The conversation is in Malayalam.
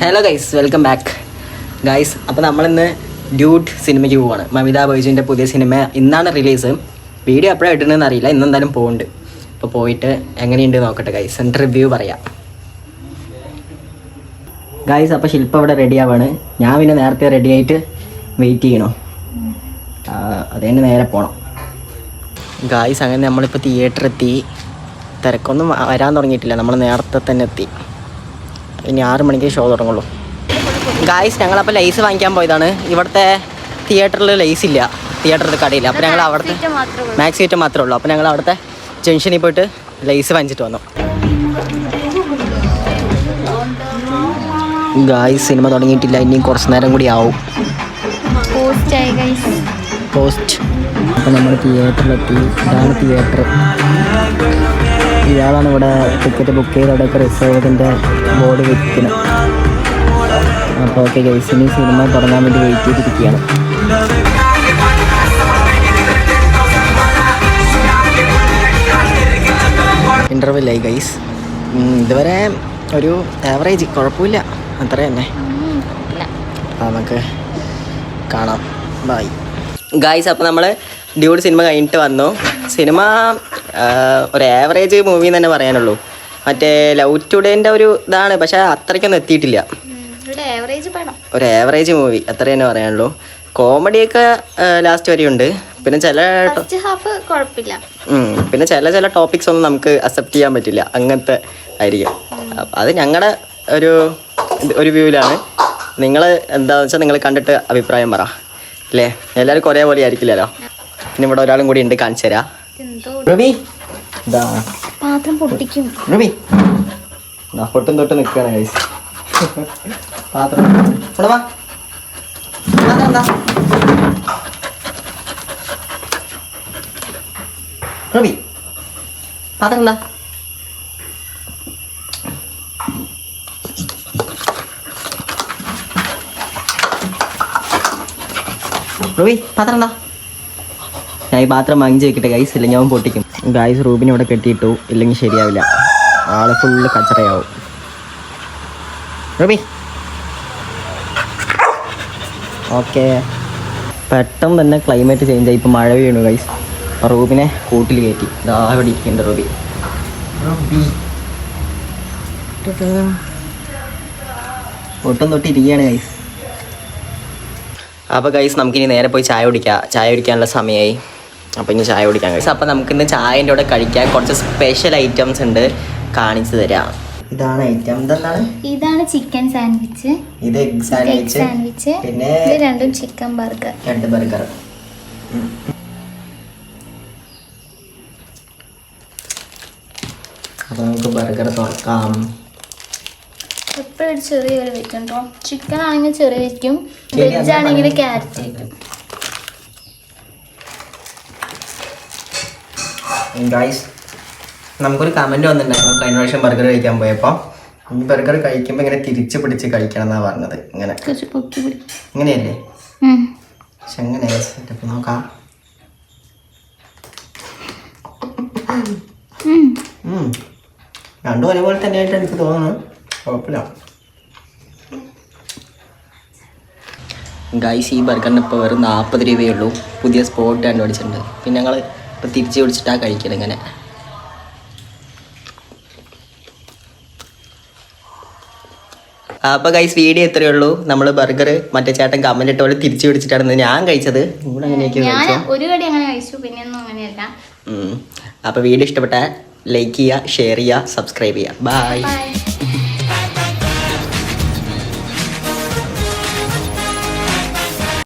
Hello guys, welcome back guys. അപ്പോൾ നമ്മളിന്ന് ഡ്യൂട്ട് സിനിമയ്ക്ക് പോവാണ്. മമിത ബൈജുവിൻ്റെ പുതിയ സിനിമ ഇന്നാണ് റിലീസ്. വീഡിയോ എപ്പോഴാണ് ഇടുന്നതെന്ന് അറിയില്ല, ഇന്നെന്തായാലും പോകുന്നുണ്ട്. അപ്പോൾ പോയിട്ട് എങ്ങനെയുണ്ട് നോക്കട്ടെ ഗൈസ്, എന്നിട്ട് റിവ്യൂ പറയാം ഗൈസ്. അപ്പോൾ ശില്പ ഇവിടെ റെഡി ആവാണ്. ഞാൻ പിന്നെ നേരത്തെ റെഡി ആയിട്ട് വെയിറ്റ് ചെയ്യണോ, അതേന്ന് നേരെ പോകണം ഗൈസ്. അങ്ങനെ നമ്മളിപ്പോൾ തിയേറ്ററിൽ എത്തി. തിരക്കൊന്നും വരാൻ തുടങ്ങിയിട്ടില്ല, നമ്മൾ നേരത്തെ തന്നെ എത്തി. ഇനി 6 മണിക്ക് ഷോ തുടങ്ങുള്ളൂ ഗായ്സ്. ഞങ്ങളപ്പോൾ ലൈസ് വാങ്ങിക്കാൻ പോയതാണ്. ഇവിടുത്തെ തിയേറ്ററിൽ ലൈസ് ഇല്ല, തിയേറ്ററിൽ കടയില്ല. അപ്പോൾ ഞങ്ങൾ അവിടുത്തെ മാക്സ് സീറ്റ് മാത്രമേ ഉള്ളൂ. അപ്പോൾ ഞങ്ങൾ അവിടുത്തെ ജംഗ്ഷനിൽ പോയിട്ട് ലൈസ് വാങ്ങിച്ചിട്ട് വന്നു ഗായ്സ്. സിനിമ തുടങ്ങിയിട്ടില്ല, ഇനിയും കുറച്ച് നേരം കൂടി ആവും. പോസ്റ്റ്. അപ്പോൾ നമ്മൾ തിയേറ്ററിലെത്തി. ഇതാണ് തിയേറ്റർ. ഇയാളാണ് ഇവിടെ ടിക്കറ്റ് ബുക്ക് ചെയ്ത് അവിടെയൊക്കെ റിസർവ്ഡിൻ്റെ ബോർഡ് വെക്കുന്നത്. അപ്പോൾ ഓക്കെ ഗൈസ്, ഇനി സിനിമ തുടങ്ങാൻ വേണ്ടി വെയിറ്റ് ചെയ്തിരിക്കുകയാണ്. ഇൻ്റർവെല്ലായി ഗൈസ്. ഇതുവരെ ഒരു ആവറേജ്, കുഴപ്പമില്ല, അത്ര തന്നെ. നമുക്ക് കാണാം, ബൈ ഗൈസ്. അപ്പോൾ നമ്മൾ ഡ്യൂഡ് സിനിമ കഴിഞ്ഞിട്ട് വന്നു. സിനിമ ഒരു ആവറേജ് മൂവി എന്ന് തന്നെ പറയാനുള്ളൂ. മറ്റേ ലവ് ടുഡേൻ്റെ ഒരു ഇതാണ്, പക്ഷേ അത്രയ്ക്കൊന്നും എത്തിയിട്ടില്ല. ഒരു ആവറേജ് മൂവി, അത്ര തന്നെ പറയാനുള്ളൂ. കോമഡിയൊക്കെ ലാസ്റ്റ് വരെയുണ്ട്. പിന്നെ പിന്നെ ചില ടോപ്പിക്സ് ഒന്നും നമുക്ക് അക്സെപ്റ്റ് ചെയ്യാൻ പറ്റില്ല, അങ്ങനത്തെ ആയിരിക്കും. അത് ഞങ്ങളുടെ ഒരു വ്യൂവിലാണ്. നിങ്ങൾ എന്താണെന്ന് വെച്ചാൽ നിങ്ങൾ കണ്ടിട്ട് അഭിപ്രായം പറ അല്ലേ. എല്ലാവരും കുറേ പോലെ ആയിരിക്കില്ലല്ലോ. പിന്നെ ഇവിടെ ഒരാളും കൂടി ഉണ്ട്, കാണിച്ചു തരാം. പൊട്ടും തൊട്ട് നിൽക്കുകയാണ് ഗൈസ്. പാത്രം എന്താ റബി, പാത്രം എന്താ? റൂബി, പാത്രം എന്താ? ഞാൻ ഈ പാത്രം വാങ്ങിച്ച് വെക്കട്ടെ ഗൈസ്, ഇല്ലെങ്കിൽ ഞാൻ പൊട്ടിക്കും ഗൈസ്. റൂബിനെ ഇവിടെ കെട്ടിയിട്ടു, ഇല്ലെങ്കിൽ ശരിയാവില്ല, ആള് ഫുള്ള് കച്ചറയാവും. Ruby okay. പെട്ടെന്ന് തന്നെ ക്ലൈമറ്റ് ചേഞ്ച് ആയി, ഇപ്പം മഴ വീണു ഗൈസ്. റൂബിനെ കൂട്ടിൽ കയറ്റി. ഇതാ ഇവിടെ ഇരിക്കുന്നുണ്ട് റൂബി. ഒട്ടും തൊട്ട് ഇരിക്കുകയാണ് ഗൈസ്. അപ്പോൾ ഗൈസ്, നമുക്കിനി നേരെ പോയി ചായ കുടിക്കാനുള്ള സമയമായി. അപ്പോൾ ഇനി ചായ കുടിക്കാം ഗൈസ്. അപ്പോൾ നമുക്കിന്ന് ചായൻ്റെ കൂടെ കഴിക്കാൻ കുറച്ച് സ്പെഷ്യൽ ഐറ്റംസ് ഉണ്ട്, കാണിച്ചു തരാം. ഇതാണ് ഐറ്റം. ഇതാണ് ചിക്കൻ സാൻഡ്വിച്ച്, ഇത് എഗ് സാൻഡ്വിച്ച്, പിന്നെ രണ്ടും ചിക്കൻ ബർഗർ, 2 ബർഗർ. അപ്പോൾ നമുക്ക് ബർഗർ തുറക്കാം. എപ്പോഴും ചെറിയൊരു വെക്കുണ്ടോ. ചിക്കൻ ആണെങ്കിൽ ചെറിയ വെക്കും, വെജ് ആണെങ്കിൽ ക്യാരറ്റ് വെക്കും. ഗൈസ്, നമുക്കൊരു കമൻറ്റ് വന്നിട്ടുണ്ടായിരുന്നു കഴിഞ്ഞ പ്രാവശ്യം ബർഗർ കഴിക്കാൻ പോയപ്പോൾ. ഈ ബർഗർ കഴിക്കുമ്പോൾ ഇങ്ങനെ തിരിച്ച് പിടിച്ച് കഴിക്കണം എന്നാണ് പറഞ്ഞത്. ഇങ്ങനെ ഇങ്ങനെയല്ലേ? പക്ഷെ എങ്ങനെയാ സെറ്റപ്പ് നോക്കാം. രണ്ടും ഒരേപോലെ തന്നെയായിട്ട് എനിക്ക് തോന്നുന്നു, കുഴപ്പമില്ല ഗൈസ്. ഈ ബർഗറിന് ഇപ്പോൾ വെറും 40 രൂപയേ ഉള്ളൂ. പുതിയ സ്പോട്ട് കണ്ടുപിടിച്ചിട്ടുണ്ട്. പിന്നെ ഞങ്ങൾ ഇപ്പോൾ തിരിച്ച് പിടിച്ചിട്ടാണ് കഴിക്കുന്നത് ഇങ്ങനെ. അപ്പോൾ ഗൈസ്, വീഡിയോ ഇത്രയേ ഉള്ളൂ. നമ്മൾ ബർഗർ മറ്റേ ചേട്ടൻ കമന്റ് ഇട്ട പോലെ തിരിച്ചു പിടിച്ചിട്ടാണ് ഞാൻ കഴിച്ചത്. ഇവിടെ അങ്ങനെയൊക്കെ ഒരു കടി അങ്ങനെ കഴിച്ചു, പിന്നെ ഒന്നും അങ്ങനെയല്ല. അപ്പോൾ വീഡിയോ ഇഷ്ടപ്പെട്ടാൽ ലൈക്ക് ചെയ്യുക, ഷെയർ ചെയ്യുക, സബ്സ്ക്രൈബ് ചെയ്യുക. ബൈ.